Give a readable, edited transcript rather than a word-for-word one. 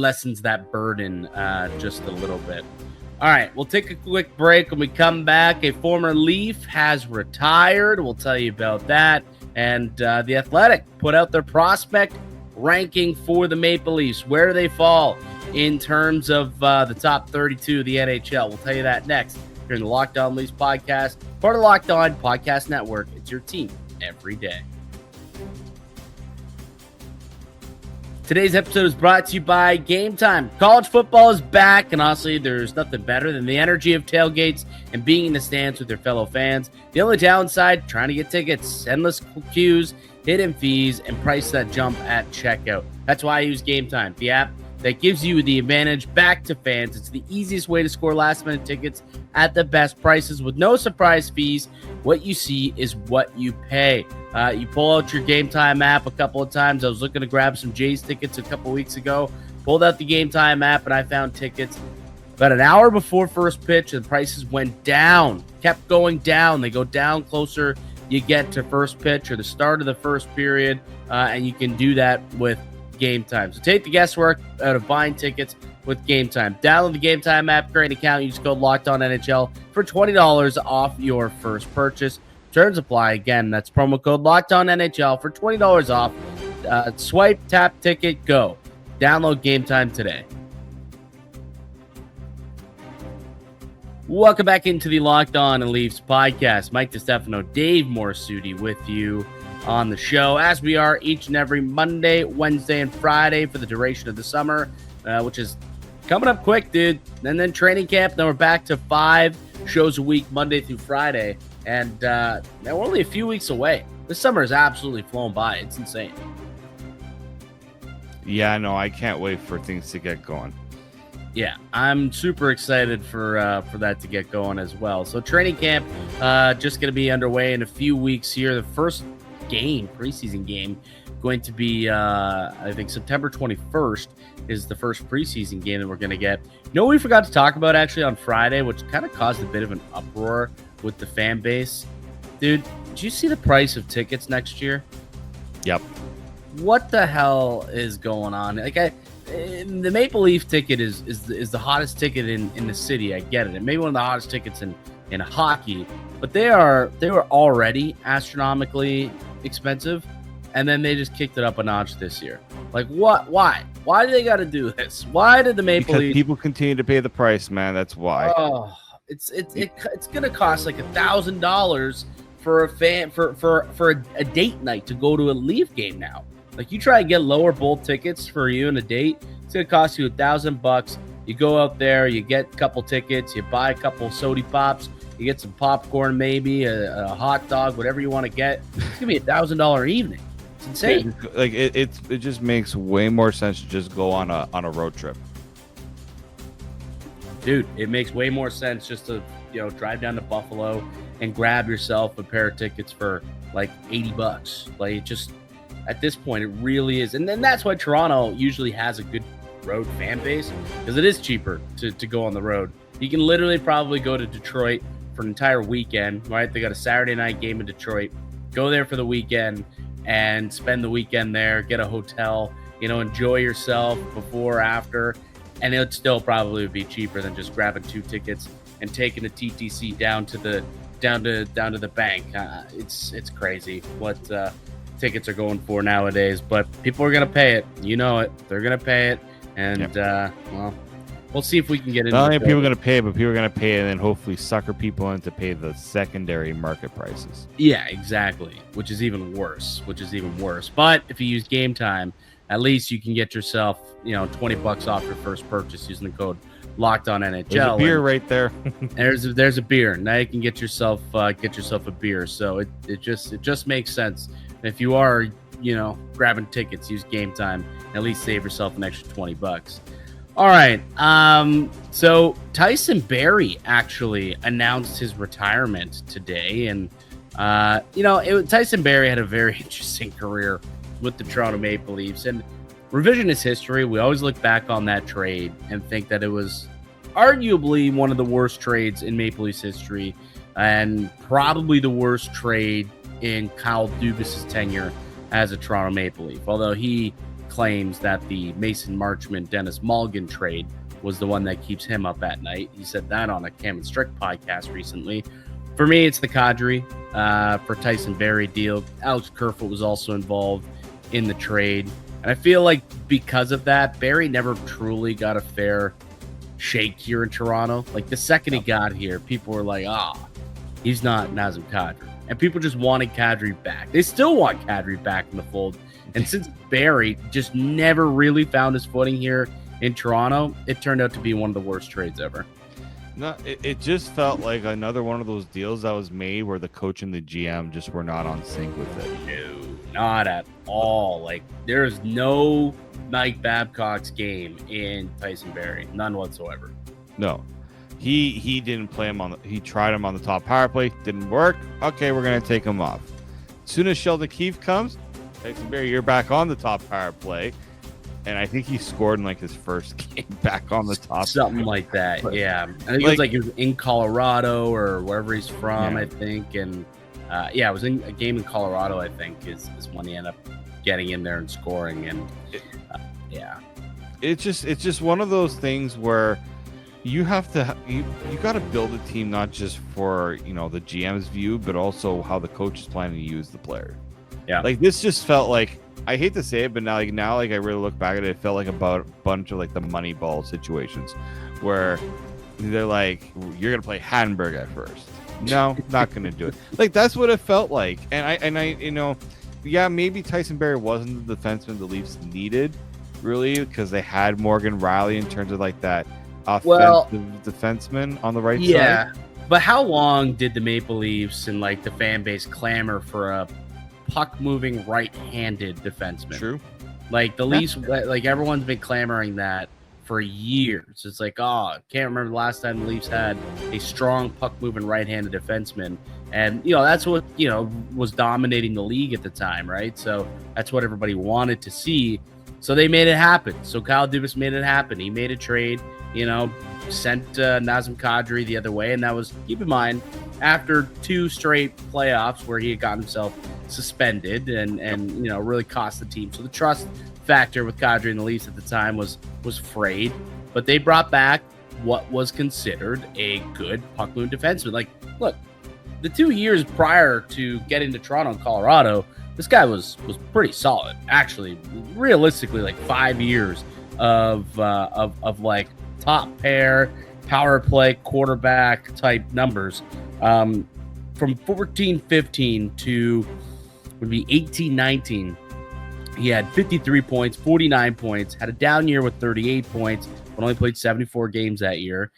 lessens that burden just a little bit. All right, we'll take a quick break. When we come back, a former Leaf has retired. We'll tell you about that. And The Athletic put out their prospect ranking for the Maple Leafs. Where do they fall in terms of the top 32 of the NHL? We'll tell you that next here in the Locked On Leafs podcast, part of the Locked On Podcast Network. It's your team every day. Today's episode is brought to you by Game Time. College football is back, and honestly, there's nothing better than the energy of tailgates and being in the stands with your fellow fans. The only downside, trying to get tickets, endless queues, hidden fees, and prices that jump at checkout. That's why I use Game Time, the app that gives you the advantage back to fans. It's the easiest way to score last-minute tickets at the best prices with no surprise fees. What you see is what you pay. You pull out your Game Time app a couple of times. I was looking to grab some Jays tickets a couple weeks ago. Pulled out the Game Time app, and I found tickets about an hour before first pitch, and the prices went down. Kept going down. They go down closer you get to first pitch or the start of the first period, and you can do that with Game Time. So take the guesswork out of buying tickets with Game Time. Download the Game Time app, create an account, use code LOCKEDONNHL for $20 off your first purchase. Terms apply. Again, that's promo code LOCKEDONNHL for $20 off. Swipe, tap, ticket, go. Download Game Time today. Welcome back into the Locked On Leafs podcast. Mike DiStefano, Dave Morsuti with you on the show, as we are each and every Monday, Wednesday, and Friday for the duration of the summer, which is coming up quick, dude. And then training camp, then we're back to 5 shows a week, Monday through Friday. And now we're only a few weeks away. This summer has absolutely flown by. It's insane. Yeah, no, I can't wait for things to get going. Yeah, I'm super excited for that to get going as well. So training camp just going to be underway in a few weeks here. The first preseason game, going to be, I think September 21st is the first preseason game that we're going to get. You know what we forgot to talk about actually on Friday, which kind of caused a bit of an uproar with the fan base? Dude, did you see the price of tickets next year? Yep. What the hell is going on? The Maple Leaf ticket is the hottest ticket in the city. I get it. It may be one of the hottest tickets in hockey, but they were already astronomically expensive, and then they just kicked it up a notch this year. Like, what? Why do they got to do this? Why did the Maple Leaf? Because people continue to pay the price, man. That's why. Oh, it's gonna cost like $1,000 for a fan for a date night to go to a Leaf game now. Like, you try and get lower bowl tickets for you and a date, it's gonna cost you $1,000. You go out there, you get a couple tickets, you buy a couple sody pops, you get some popcorn, maybe a hot dog, whatever you want to get. It's gonna be $1,000 evening. It's insane. Like it just makes way more sense to just go on a road trip. Dude, it makes way more sense just to drive down to Buffalo and grab yourself a pair of tickets for like $80. Like, it just, at this point, it really is. And then that's why Toronto usually has a good road fan base, because it is cheaper to go on the road. You can literally probably go to Detroit for an entire weekend, right? They got a Saturday night game in Detroit. Go there for the weekend and spend the weekend there, get a hotel, enjoy yourself before or after, and it still probably would be cheaper than just grabbing 2 tickets and taking a TTC down to the bank. It's crazy what tickets are going for nowadays, but people are gonna pay it. You know it. They're gonna pay it, and well, we'll see if we can get into. Not only people are gonna pay it, but people are gonna pay it, and then hopefully sucker people into pay the secondary market prices. Yeah, exactly. Which is even worse. But if you use Game Time, at least you can get yourself, $20 off your first purchase using the code LOCKEDONNHL. There's a beer right there. there's a beer. Now you can get yourself a beer. So it just makes sense. If you are, grabbing tickets, use Game Time. At least save yourself an extra $20. All right. So Tyson Barrie actually announced his retirement today, and Tyson Barrie had a very interesting career with the Toronto Maple Leafs. And revisionist history, we always look back on that trade and think that it was arguably one of the worst trades in Maple Leafs history, and probably the worst trade in Kyle Dubas's tenure as a Toronto Maple Leaf. Although he claims that the Mason Marchman Dennis Mulligan trade was the one that keeps him up at night. He said that on a Cam and Strick podcast recently. For me, it's the Kadri for Tyson Barrie deal. Alex Kerfoot was also involved in the trade. And I feel like because of that, Barrie never truly got a fair shake here in Toronto. Like the second he got here, people were like, he's not Nazem Kadri. And people just wanted Kadri back. They still want Kadri back in the fold. And since Barrie just never really found his footing here in Toronto, it turned out to be one of the worst trades ever. No, it just felt like another one of those deals that was made where the coach and the GM just were not on sync with it. No, not at all. Like there is no Mike Babcock's game in Tyson Barrie, none whatsoever. No, he didn't play him on. He tried him on the top power play, didn't work. Okay, we're gonna take him off. As soon as Sheldon Keefe comes, Tyson Barrie, you're back on the top power play. And I think he scored in like his first game back on the top. Something like that, yeah. I think it was in Colorado or wherever he's from, I think. And it was in a game in Colorado, I think, is when he ended up getting in there and scoring. And it's just one of those things where you have to you got to build a team not just for the GM's view, but also how the coach is planning to use the player. Yeah, like this just felt like. I hate to say it, but now I really look back at it, it felt like about a bunch of like the Moneyball situations where they're like, you're gonna play Hattenberg at first. No, not gonna do it. Like that's what it felt like. And I maybe Tyson Barrie wasn't the defenseman the Leafs needed, really, because they had Morgan Riley in terms of like that offensive defenseman on the right side. Yeah, but how long did the Maple Leafs and like the fan base clamor for a puck-moving right-handed defenseman? True. Like the Leafs, like everyone's been clamoring that for years. It's like, can't remember the last time the Leafs had a strong puck-moving right-handed defenseman, and that's what was dominating the league at the time, right? So that's what everybody wanted to see. So they made it happen. So Kyle Dubas made it happen. He made a trade. Sent Nazem Kadri the other way, and that was, keep in mind, after 2 straight playoffs where he had gotten himself suspended and really cost the team. So the trust factor with Kadri and the Leafs at the time was frayed, but they brought back what was considered a good puck-moving defenseman. Like, look, the 2 years prior to getting to Toronto and Colorado, this guy was pretty solid. Actually, realistically, like 5 years of like top pair, power play, quarterback type numbers. From 14-15 to would be 18-19, he had 53 points, 49 points, had a down year with 38 points, but only played 74 games that year.